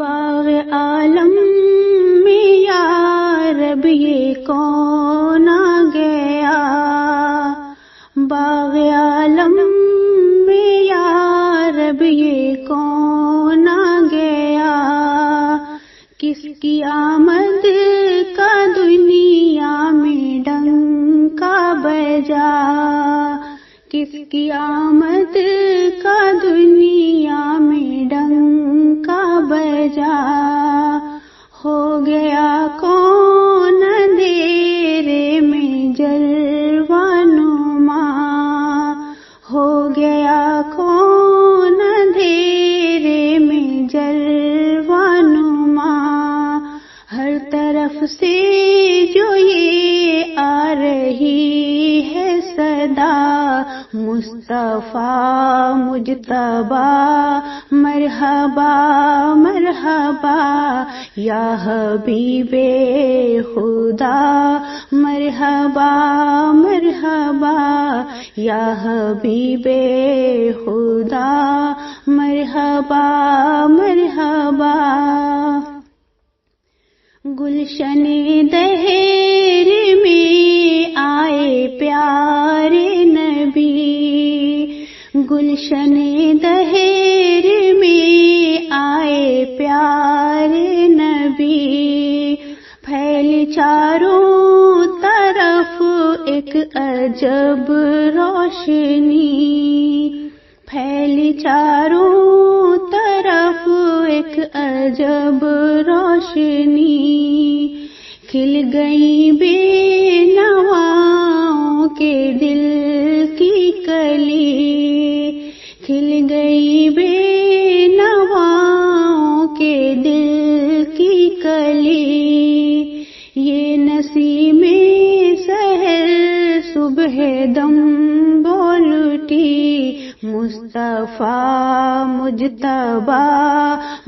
باغ عالم میں یا رب یہ کون آ گیا، باغ عالم میں یا رب یہ کون آ گیا، کس کی آمد کا دنیا میں ڈنکا بجا، کس کی آمد کا دنیا میں ڈنکا بجا، ہو گیا کون اندھیرے میں جلوہ نما، ہو گیا کون اندھیرے میں جلوہ نما، ہر طرف سے جو یہ آ رہی ہے صدا، مصطفیٰ مجتبیٰ مرحبا مرحبا یا حبیب خدا، مرحبا مرحبا یا حبیب خدا، مرحبا مرحبا۔ گلشن دہر میں آئے پیارے نبی، گلشن دہر میں آئے پیارے نبی، پھیل چاروں طرف ایک عجب روشنی، پھیل چاروں طرف ایک عجب روشنی، کھل گئی بے نواؤں کے دل کی کلی، کھل گئی بے نواؤں کے دل کی کلی، یہ نسیم سحر صبح دم بول اٹھی، مصطفیٰ مجتبیٰ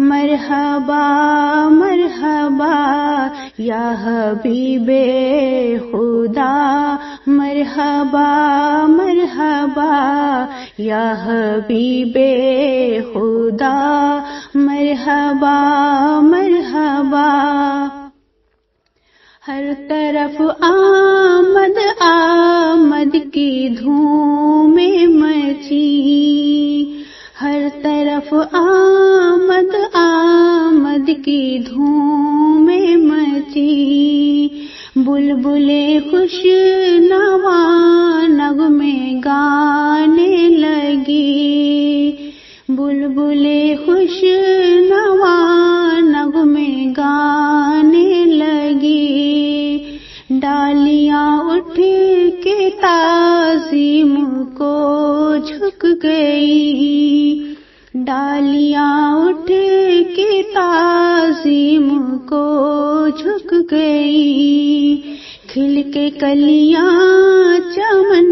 مرحبا مرحبا یا حبیب خدا، مرحبا مرحبا یا حبیب خدا، مرحبا مرحبا۔ ہر طرف آمد آمد کی دھوم مچی، ہر طرف آمد آمد کی دھوم مچی، بلبلیں خوش نوا نغمے گانے لگی، بلبلیں خوش نوا نغمے گانے لگی، ڈالیاں اٹھ کے تعظیم کو جھک گئی، ڈالیاں اٹھ کے تعظیم کو جھک گئی، کھل کے کلیاں چمن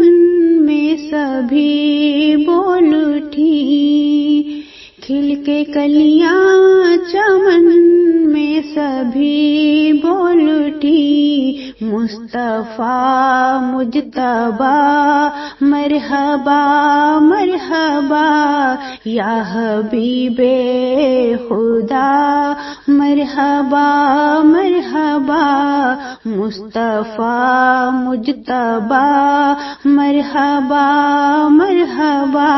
میں سبھی بول اٹھی، کھل کے کلیاں چمن میں سبھی بول اٹھی، مصطفیٰ مجتبیٰ مرحبا مرحبا یا حبیب خدا، مرحبا مرحبا مصطفیٰ مجتبیٰ مرحبا مرحبا۔